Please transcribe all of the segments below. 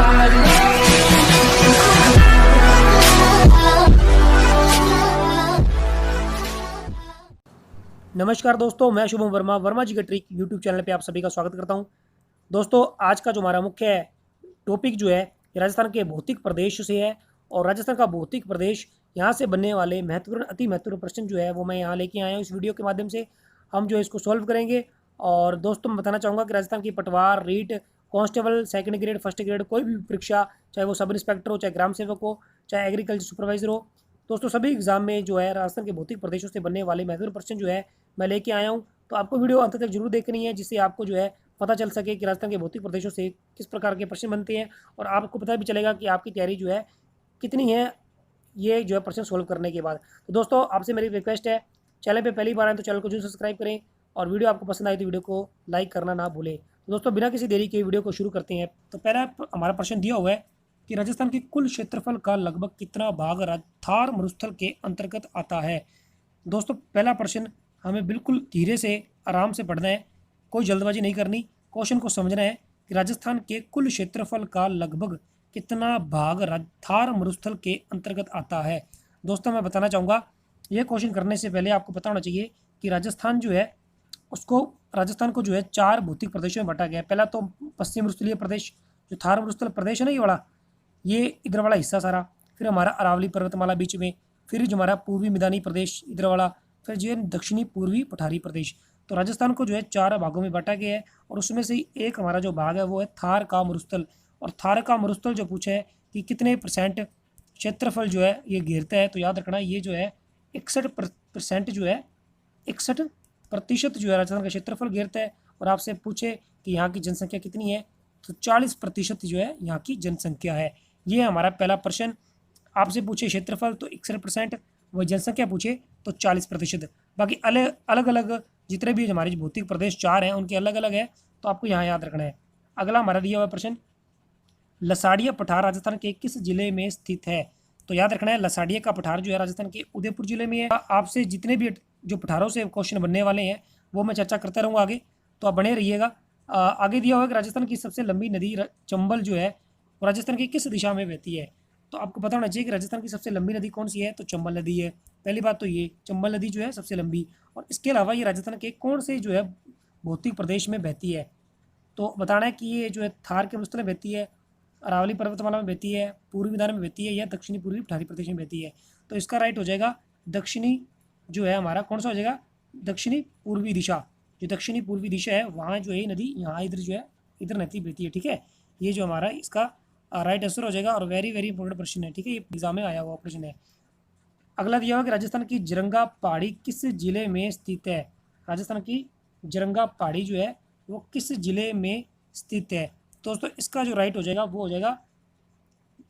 नमस्कार दोस्तों, मैं शुभम वर्मा जी का ट्रिक यूट्यूब चैनल पे आप सभी का स्वागत करता हूं। दोस्तों, आज का जो हमारा मुख्य टॉपिक जो है ये राजस्थान के भौतिक प्रदेश से है। और राजस्थान का भौतिक प्रदेश, यहाँ से बनने वाले महत्वपूर्ण अति महत्वपूर्ण प्रश्न जो है वो मैं यहाँ लेके आया हूँ। इस वीडियो के माध्यम से हम जो है इसको सॉल्व करेंगे। और दोस्तों, मैं बताना चाहूँगा कि राजस्थान की Patwar, REET, constable, second grade, first grade, कोई भी परीक्षा, चाहे वो सब इंस्पेक्टर हो, चाहे ग्राम सेवक हो, चाहे एग्रीकल्चर सुपरवाइजर हो, दोस्तों सभी एग्जाम में जो है राजस्थान के भौतिक प्रदेशों से बनने वाले महत्वपूर्ण प्रश्न जो है मैं लेके आया हूँ। तो आपको वीडियो अंत तक जरूर देखनी है, जिससे आपको जो है पता चल सके कि राजस्थान के भौतिक प्रदेशों से किस प्रकार के प्रश्न बनते हैं, और आपको पता भी चलेगा कि आपकी तैयारी जो है कितनी है ये जो है प्रश्न सोल्व करने के बाद। तो दोस्तों, आपसे मेरी रिक्वेस्ट है, चैनल पे पहली बार आए तो चैनल को जरूर सब्सक्राइब करें, और वीडियो आपको पसंद आए तो वीडियो को लाइक करना ना भूलें। तो दोस्तों, बिना किसी देरी के वीडियो को शुरू करते हैं। तो पहला हमारा प्रश्न दिया हुआ है कि राजस्थान के कुल क्षेत्रफल का लगभग कितना भाग थार मरुस्थल के अंतर्गत आता है। दोस्तों, पहला प्रश्न हमें बिल्कुल धीरे से आराम से पढ़ना है, कोई जल्दबाजी नहीं करनी। क्वेश्चन को समझना है कि राजस्थान के कुल क्षेत्रफल का लगभग कितना भाग थार मरुस्थल के अंतर्गत आता है। दोस्तों, मैं बताना चाहूँगा, यह क्वेश्चन करने से पहले आपको पता होना चाहिए कि राजस्थान जो है राजस्थान को जो है 4 भौतिक प्रदेशों में बांटा गया है। पहला तो पश्चिम मरुस्थलीय प्रदेश, जो थार मरुस्थल प्रदेश है ना, ये वाला, ये इधर वाला हिस्सा सारा। फिर हमारा अरावली पर्वतमाला बीच में। फिर जो हमारा पूर्वी मैदानी प्रदेश इधर वाला। फिर जो है दक्षिणी पूर्वी पठारी प्रदेश। तो राजस्थान को जो है 4 भागों में बांटा गया है, और उसमें से एक हमारा जो भाग है वो है थार का मरुस्थल। और थार का मरुस्थल जो पूछा है कि कितने % क्षेत्रफल जो है ये घेरता है, तो याद रखना ये जो है 61% जो है 61% जो है राजस्थान का क्षेत्रफल घेरता है। और आपसे पूछे कि यहाँ की जनसंख्या कितनी है, तो 40% जो है यहाँ की जनसंख्या है। ये हमारा पहला प्रश्न। आपसे पूछे क्षेत्रफल तो 61%, वही जनसंख्या पूछे तो 40%। बाकी अलग अलग जितने भी हमारे भौतिक प्रदेश 4 हैं उनके अलग अलग है, तो आपको यहाँ याद रखना है। अगला हमारा दिया हुआ प्रश्न, लसाड़िया पठार राजस्थान के किस जिले में स्थित है। तो याद रखना है, लसाड़िया का पठार जो है राजस्थान के उदयपुर जिले में है। आपसे जितने भी जो पठारों से क्वेश्चन बनने वाले हैं वो मैं चर्चा करता रहूँगा आगे, तो आप बने रहिएगा। आगे दिया हुआ है कि राजस्थान की सबसे लंबी नदी चंबल जो है वो राजस्थान की किस दिशा में बहती है। तो आपको पता होना चाहिए कि राजस्थान की सबसे लंबी नदी कौन सी है, तो चंबल नदी है। पहली बात तो ये चंबल नदी जो है सबसे लंबी, और इसके अलावा ये राजस्थान के कौन से जो है भौतिक प्रदेश में बहती है। तो बताना है कि ये जो है थार के मरुस्थल में बहती है, अरावली पर्वतमाला में बहती है, पूर्वी मैदान में बहती है, या दक्षिणी पूर्वी पठारी प्रदेश में बहती है। तो इसका राइट हो जाएगा दक्षिणी, जो है हमारा कौन सा हो जाएगा, दक्षिणी पूर्वी दिशा। जो दक्षिणी पूर्वी दिशा है वहाँ जो है नदी, यहाँ इधर जो है इधर नदी बहती है। ठीक है, ये जो हमारा इसका राइट आंसर हो जाएगा, और वेरी वेरी इंपॉर्टेंट प्रश्न है। ठीक है, ये एग्जाम में आया हुआ प्रश्न है। अगला दिया हुआ कि राजस्थान की जरंगा पहाड़ी किस जिले में स्थित है। राजस्थान की जरंगा पहाड़ी जो है वो किस जिले में स्थित है। दोस्तों, इसका जो राइट हो जाएगा वो हो जाएगा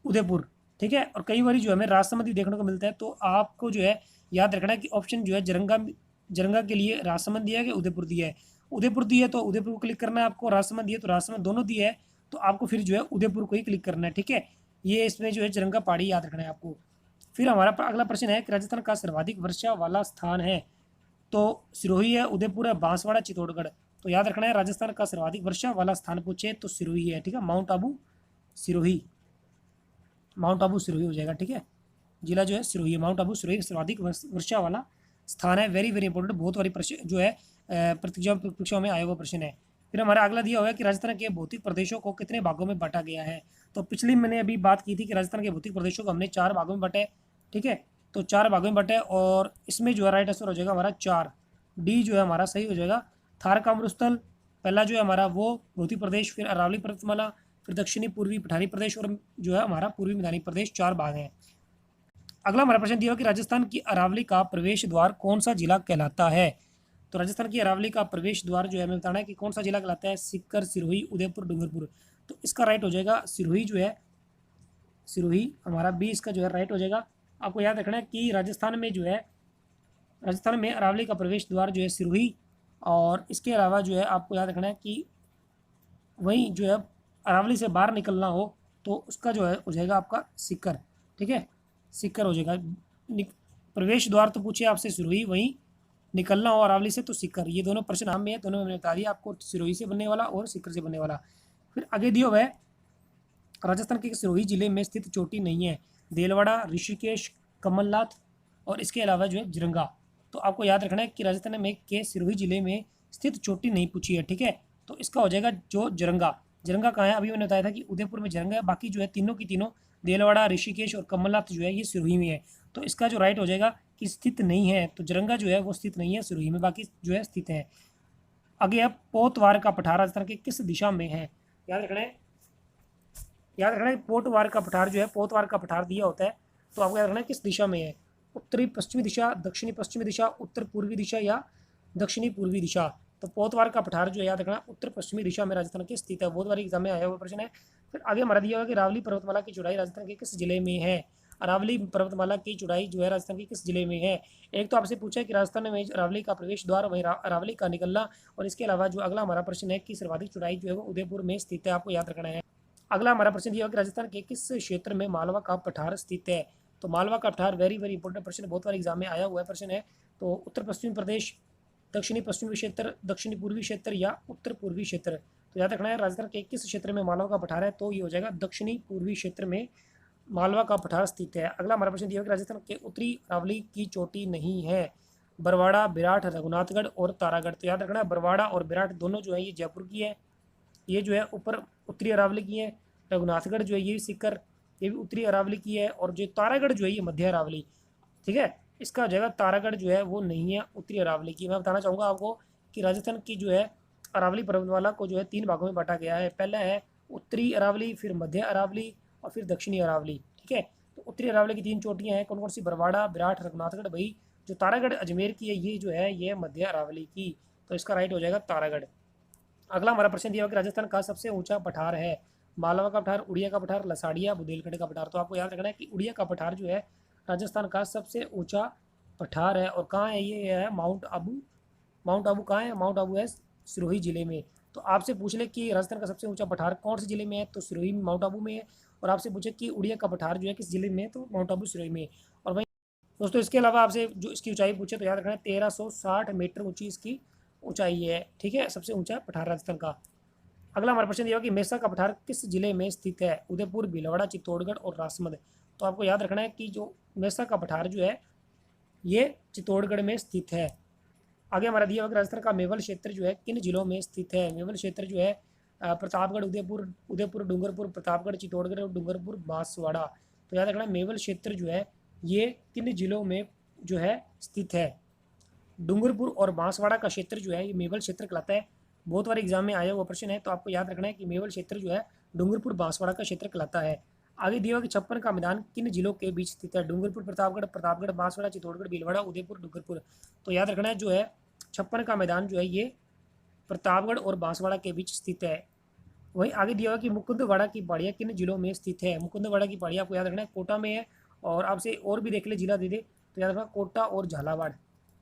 उदयपुर। ठीक है, और कई बार जो हमें राजसमंद देखने को मिलता है, तो आपको जो है याद रखना है कि ऑप्शन जो है जरंगा के लिए राजसमंद दिया है कि उदयपुर दिया है। उदयपुर दिया है तो उदयपुर को क्लिक करना है आपको, राजसमंद दिया तो राजसमंद, दोनों दिया है तो आपको फिर जो है उदयपुर को ही क्लिक करना है। ठीक है, ये इसमें जो है जरंगा पहाड़ी याद रखना है आपको। फिर हमारा अगला प्रश्न है कि राजस्थान का सर्वाधिक वर्षा वाला स्थान है। तो सिरोही है, उदयपुर है, बांसवाड़ा, चित्तौड़गढ़। तो याद रखना है, राजस्थान का सर्वाधिक वर्षा वाला स्थान पूछे तो सिरोही है। ठीक है, माउंट आबू सिरोही हो जाएगा। ठीक है, जिला जो है सिरोही है, माउंट आबू सिरोही सर्वाधिक वर्षा वाला स्थान है। वेरी वेरी इंपॉर्टेंट, बहुत बारी प्रश्न जो है परीक्षाओं में आया हुआ प्रश्न है। फिर हमारा अगला दिया हुआ है कि राजस्थान के भौतिक प्रदेशों को कितने भागों में बांटा गया है। तो पिछली मैंने अभी बात की थी कि राजस्थान के भौतिक प्रदेशों को हमने 4 भागों में बांटे। ठीक है, तो 4 भागों में बांटे, और इसमें जो है राइट आंसर हो जाएगा हमारा 4, डी जो है हमारा सही हो जाएगा। थार का मरुस्थल पहला जो है हमारा वो भौतिक प्रदेश, फिर अरावली पर्वतमाला, फिर दक्षिणी पूर्वी पठारी प्रदेश, और जो है हमारा पूर्वी मैदानी प्रदेश, 4 भाग हैं। अगला हमारा प्रश्न दिया कि राजस्थान की अरावली का प्रवेश द्वार कौन सा जिला कहलाता है। तो राजस्थान की अरावली का प्रवेश द्वार जो है हमें बताना है कि कौन सा जिला कहलाता है, सीकर, सिरोही, उदयपुर, डूंगरपुर। तो इसका राइट हो जाएगा सिरोही, जो है सिरोही हमारा बी इसका जो है राइट हो जाएगा। आपको याद रखना है कि राजस्थान में अरावली का प्रवेश द्वार जो है सिरोही, और इसके अलावा जो है आपको याद रखना है कि वहीं जो है अरावली से बाहर निकलना हो तो उसका जो है हो जाएगा आपका सीकर। ठीक है, सीकर हो जाएगा। प्रवेश द्वार तो पूछे आपसे सिरोही, वहीं निकलना हो अरावली से तो सीकर। ये दोनों प्रश्न हम में है, दोनों मैंने बता दिया आपको, सिरोही से बनने वाला और सीकर से बनने वाला। फिर आगे दिया हुआ है राजस्थान के सिरोही जिले में स्थित चोटी नहीं है? देलवाड़ा, ऋषिकेश, कमलनाथ और इसके अलावा जो है जिरंगा। तो आपको याद रखना है कि राजस्थान में के सिरोही जिले में स्थित चोटी नहीं पूछी है, ठीक है। तो इसका हो जाएगा जो जिरंगा। जिरंगा कहाँ है? अभी मैंने बताया था कि उदयपुर में जिरंगा है। बाकी जो है तीनों की तीनों देलवाड़ा, ऋषिकेश और कमलनाथ जो है ये सिरोही में है। तो इसका जो राइट हो जाएगा कि स्थित नहीं है, तो जिरंगा जो है वो स्थित नहीं है सिरोही में, बाकी जो है स्थित है। आगे अब पोतवार का पठार राजस्थान के किस दिशा में है? याद रखना है, याद रखना है पोतवार का पठार जो है, पोतवार का पठार दिया होता है तो आपको याद रखना है किस दिशा में है। उत्तरी पश्चिमी दिशा, दक्षिणी पश्चिमी दिशा, उत्तर पूर्वी दिशा या दक्षिणी पूर्वी दिशा। तो पोतवार का पठार जो है याद रखना उत्तर पश्चिमी दिशा में राजस्थान के स्थित है। बहुत बार एग्जाम में आया हुआ प्रश्न है। फिर आगे हमारा दिया हुआ कि अरावली पर्वतमाला की चौड़ाई राजस्थान के किस जिले में है? अरावली पर्वतमाला की चौड़ाई जो है राजस्थान के किस जिले में है? एक तो आपसे पूछा है कि राजस्थान में अरावली का प्रवेश द्वार, वहीं अरावली का निकलना, और इसके अलावा जो अगला हमारा प्रश्न है कि सर्वाधिक चौड़ाई जो है वो उदयपुर में स्थित है, आपको याद रखना है। अगला हमारा प्रश्न दिया कि राजस्थान के किस क्षेत्र में मालवा का पठार स्थित है? तो मालवा का पठार वेरी वेरी इंपॉर्टेंट प्रश्न, बहुत बार एग्जाम में आया हुआ प्रश्न है। तो उत्तर पश्चिमी प्रदेश, दक्षिणी पश्चिमी क्षेत्र, दक्षिणी पूर्वी क्षेत्र या उत्तर पूर्वी क्षेत्र। तो याद रखना है राजस्थान के किस क्षेत्र में मालवा का पठार है, तो ये हो जाएगा दक्षिणी पूर्वी क्षेत्र में मालवा का पठार स्थित है। अगला हमारा प्रश्न दिया कि राजस्थान के उत्तरी अरावली की चोटी नहीं है? बरवाड़ा, विराट, रघुनाथगढ़ और तारागढ़। तो याद रखना है बरवाड़ा और विराट दोनों जो है ये जयपुर की है, ये जो है ऊपर उत्तरी अरावली की है। रघुनाथगढ़ जो है ये सीकर, ये भी उत्तरी अरावली की है। और जो तारागढ़ जो है ये मध्य अरावली, ठीक है। इसका जगह तारागढ़ जो है वो नहीं है उत्तरी अरावली की। मैं बताना चाहूँगा आपको कि राजस्थान की जो है अरावली पर्वतमाला को जो है 3 भागों में बांटा गया है। पहला है उत्तरी अरावली, फिर मध्य अरावली और फिर दक्षिणी अरावली, ठीक है। तो उत्तरी अरावली की 3 चोटियाँ हैं, कौन कौन सी? बरवाड़ा, विराट, रघुनाथगढ़। भाई जो तारागढ़ अजमेर की है ये जो है ये मध्य अरावली की। तो इसका राइट हो जाएगा तारागढ़। अगला हमारा प्रश्न दिया कि राजस्थान का सबसे ऊंचा पठार है? मालवा का पठार, उड़िया का पठार, लसाड़िया, बुंदेलखंड का पठार। तो आपको याद रखना है कि उड़िया का पठार जो है राजस्थान का सबसे ऊंचा पठार है। और कहाँ है ये? है माउंट आबू। माउंट आबू कहाँ है? माउंट आबू है सिरोही जिले में। तो आपसे पूछ ले कि राजस्थान का सबसे ऊंचा पठार कौन से जिले में है, तो सिरोही में, माउंट आबू में है। और आपसे पूछे कि उड़िया का पठार जो है किस जिले में है, तो माउंट आबू सिरोही में। और वहीं दोस्तों इसके अलावा आपसे जो इसकी ऊंचाई पूछे तो याद रखना है 1360 मीटर ऊंची इसकी ऊंचाई है, ठीक है। सबसे ऊंचा पठार राजस्थान का। अगला हमारा प्रश्न ये होगा कि मेसा का पठार किस जिले में स्थित है? उदयपुर, भीलवाड़ा, चित्तौड़गढ़ और राजसमंद। तो आपको याद रखना है कि जो मेसा का पठार जो है ये चित्तौड़गढ़ में स्थित है। आगे हमारा दिया हुआ कि राजस्थान का मेवल क्षेत्र जो है किन जिलों में स्थित है? मेवल क्षेत्र जो है प्रतापगढ़, उदयपुर, उदयपुर, डूंगरपुर, प्रतापगढ़, चित्तौड़गढ़ और डूंगरपुर, बांसवाड़ा। तो याद रखना मेवल क्षेत्र जो है ये किन जिलों में जो है स्थित है? डूंगरपुर और बांसवाड़ा का क्षेत्र जो है ये मेवल क्षेत्र कहलाता है। बहुत बार एग्जाम में आया हुआ प्रश्न है, तो आपको याद रखना है कि मेवल क्षेत्र जो है डूंगरपुर बांसवाड़ा का क्षेत्र कहलाता है। आगे दिया हुआ कि छप्पन का मैदान किन जिलों के बीच स्थित है? डूंगरपुर, प्रतापगढ़, प्रतापगढ़, बांसवाड़ा, चित्तौड़गढ़, भीलवाड़ा, उदयपुर, डूंगरपुर। तो याद रखना है जो है छप्पन का मैदान जो है ये प्रतापगढ़ और बांसवाड़ा के बीच स्थित है। वहीं आगे दिया हुआ कि मुकुंदवाड़ा की पहाड़ियाँ किन जिलों में स्थित है? मुकुंदवाड़ा की पहाड़ियाँ आपको याद रखना है कोटा में है। और आपसे और भी देख ले जिला दे दे तो याद रखना कोटा और झालावाड़।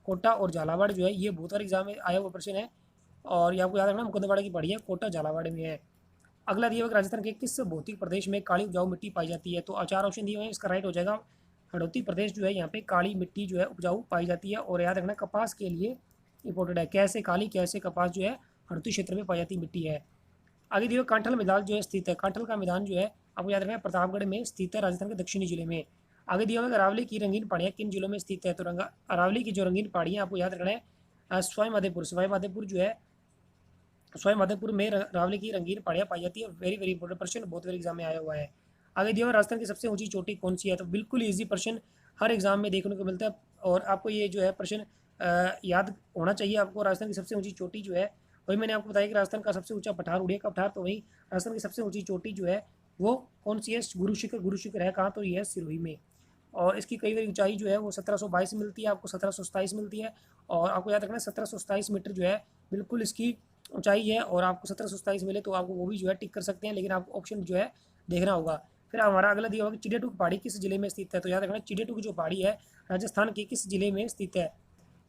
कोटा और झालावाड़ जो है ये बहुत बार एग्जाम में आया हुआ प्रश्न है। और ये आपको याद रखना मुकुंदवाड़ा की पहाड़ियाँ कोटा झालावाड़ में है। अगला दिया हुआ कि राजस्थान के किस भौतिक प्रदेश में काली उपजाऊ मिट्टी पाई जाती है? तो 4 ऑप्शन दिए हुए हैं, इसका राइट हो जाएगा हड़ौती प्रदेश जो है यहाँ पे काली मिट्टी जो है उपजाऊ पाई जाती है। और याद रखना कपास के लिए इंपॉर्टेंट है, कैसे काली कैसे कपास जो है हड़ौती क्षेत्र में पाई जाती मिट्टी है। आगे दिया कांठल मैदान जो है स्थित है, कांठल का मैदान जो है आपको याद रखना है प्रतापगढ़ में स्थित है, राजस्थान के दक्षिणी जिले में। आगे दिया हुआ है अरावली की रंगीन पहाड़ियाँ किन जिलों में स्थित है? तो अरावली की जो रंगीन पहाड़ियाँ आपको याद रखना है सवाई माधोपुर, सवाई माधोपुर जो है सवाई माधोपुर में अरावली की रंगीन पहाड़ियाँ पाई जाती है। वेरी वेरी इंपॉर्टेंट प्रश्न, बहुत बार एग्जाम में आया हुआ है। आगे दिया हुआ राजस्थान की सबसे ऊंची चोटी कौन सी है? तो बिल्कुल ईजी प्रश्न हर एग्जाम में देखने को मिलता है। और आपको ये जो है प्रश्न याद होना चाहिए आपको। राजस्थान की सबसे ऊंची चोटी जो है वही मैंने आपको बताया कि राजस्थान का सबसे ऊंचा पठार उड़िया का पठार, तो वही राजस्थान की सबसे ऊंची चोटी जो है वो कौन सी है? गुरु शिखर। गुरु शिखर है कहाँ? तो ये है सिरोही में। और इसकी कई बार ऊंचाई जो है वो 1722 मिलती है, आपको 1727 मिलती है। और आपको याद रखना है 1727 मीटर जो है बिल्कुल इसकी ऊंचाई है। और आपको 1727 मिले तो आपको वो भी जो है टिक कर सकते हैं, लेकिन आपको ऑप्शन जो है देखना होगा। फिर हमारा अगला दिया होगा कि चिड़ियाटूक पहाड़ी किस जिले में स्थित है? तो याद रखना चिड़ियाटूक जो पहाड़ी है राजस्थान के किस जिले में स्थित है?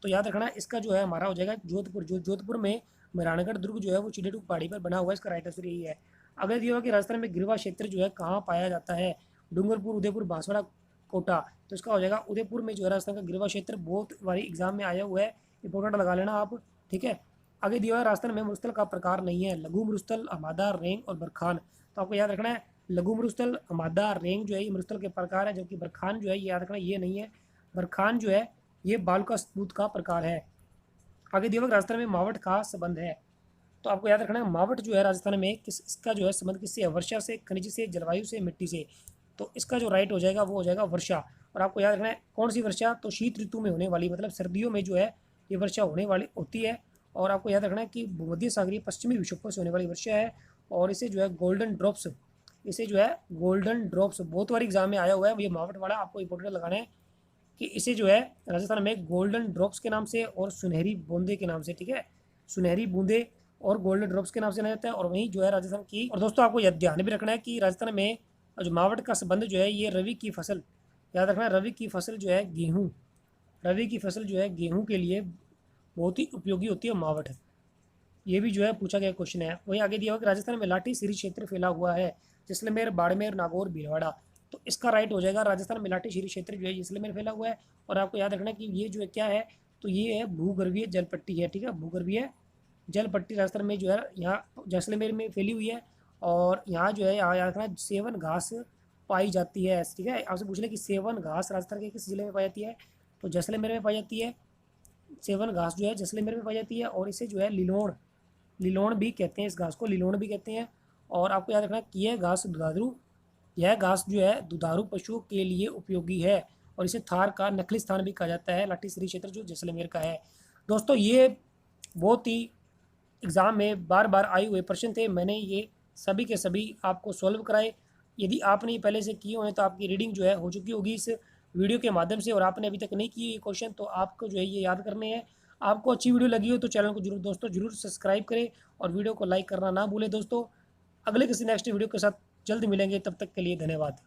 तो याद रखना इसका जो है हमारा हो जाएगा जोधपुर। जो जोधपुर में मेहरानगढ़ दुर्ग जो है वो चिड़ियाटूक पहाड़ी पर बना हुआ है, इसका राइट आंसर यही है। अगला दिया होगा कि राजस्थान में गिरवा क्षेत्र जो है कहाँ पाया जाता है? डूंगरपुर, उदयपुर, बांसवाड़ा, कोटा। तो इसका हो जाएगा उदयपुर में जो है राजस्थान का गिरवा क्षेत्र, बहुत बारी एग्जाम में आया हुआ है, इंपॉर्टेंट लगा लेना आप, ठीक है। आगे दिया हुआ है राजस्थान में मरुस्थल का प्रकार नहीं है, लघु मरुस्थल, हमादा, रेंग और बरखान। तो आपको याद रखना है लघु मरुस्थल, मादा, रेंग जो है ये मरुस्थल के प्रकार है, जबकि बरखान जो है ये याद रखना ये नहीं है। बरखान जो है ये बालू का सतूत का प्रकार है। आगे दिया हुआ राजस्थान में मावट का संबंध है, तो आपको याद रखना है मावट जो है राजस्थान में किस इसका जो है संबंध किससे है? वर्षा से, खनिज से, जलवायु से, मिट्टी से। तो इसका जो राइट हो जाएगा वो हो जाएगा वर्षा। और आपको याद रखना है कौन सी वर्षा? तो शीत ऋतु में होने वाली, मतलब सर्दियों में जो है ये वर्षा होने वाली होती है। और आपको याद रखना है कि भूमध्य सागरीय पश्चिमी विक्षोभों से होने वाली वर्षा है। और इसे जो है गोल्डन ड्रॉप्स, इसे जो है गोल्डन ड्रॉप्स बहुत बार एग्जाम में आया हुआ है ये मावट वाला, आपको इंपॉर्टेंट लगाना है कि इसे जो है राजस्थान में गोल्डन ड्रॉप्स के नाम से और सुनहरी बूंदे के नाम से, ठीक है, सुनहरी बूंदे और गोल्डन ड्रॉप्स के नाम से जाना जाता है। और वहीं जो है राजस्थान की, और दोस्तों आपको यह ध्यान भी रखना है कि राजस्थान में जो मावट का संबंध जो है ये रवि की फसल, याद रखना रवि की फसल जो है गेहूँ, रवि की फसल जो है गेहूँ के लिए बहुत ही उपयोगी होती है मावट। ये भी जो है पूछा गया क्वेश्चन है। वहीं आगे दिया हुआ कि राजस्थान में लाठी सीरी क्षेत्र फैला हुआ है, जैसलमेर, बाड़मेर, नागौर, भीलवाड़ा। तो इसका राइट हो जाएगा राजस्थान में लाठी सीरी क्षेत्र जो है जैसलमेर फैला हुआ है। और आपको याद रखना कि ये जो है क्या है? तो ये है भूगर्भीय जल पट्टी है, ठीक है, भूगर्भीय जल पट्टी राजस्थान में जो है यहाँ जैसलमेर में फैली हुई है। और यहाँ जो है यहाँ याद रखना सेवन घास पाई जाती है, ठीक है। आपसे पूछ लें कि सेवन घास राजस्थान के किस जिले में पाई जाती है? तो जैसलमेर में पाई जाती है। सेवन घास जो है जैसलमेर में पाई जाती है। और इसे जो है लिलोण, लिलोण भी कहते हैं, इस घास को लिलोण भी कहते हैं। और आपको याद रखना कि यह घास दुधारू, यह घास जो है दुधारू पशुओं के लिए उपयोगी है। और इसे थार का नकली स्थान भी कहा जाता है, लाठी श्री क्षेत्र जो जैसलमेर का है। दोस्तों ये बहुत ही एग्ज़ाम में बार बार आए हुए प्रश्न थे, मैंने ये सभी के सभी आपको सॉल्व कराए। यदि आपने ये पहले से किए हुए हैं तो आपकी रीडिंग जो है हो चुकी होगी इस वीडियो के माध्यम से, और आपने अभी तक नहीं किए ये क्वेश्चन तो आपको जो है ये याद करने हैं। आपको अच्छी वीडियो लगी हो तो चैनल को जरूर दोस्तों जरूर सब्सक्राइब करें और वीडियो को लाइक करना ना भूलें दोस्तों। अगले किसी नेक्स्ट वीडियो के साथ जल्द मिलेंगे, तब तक के लिए धन्यवाद।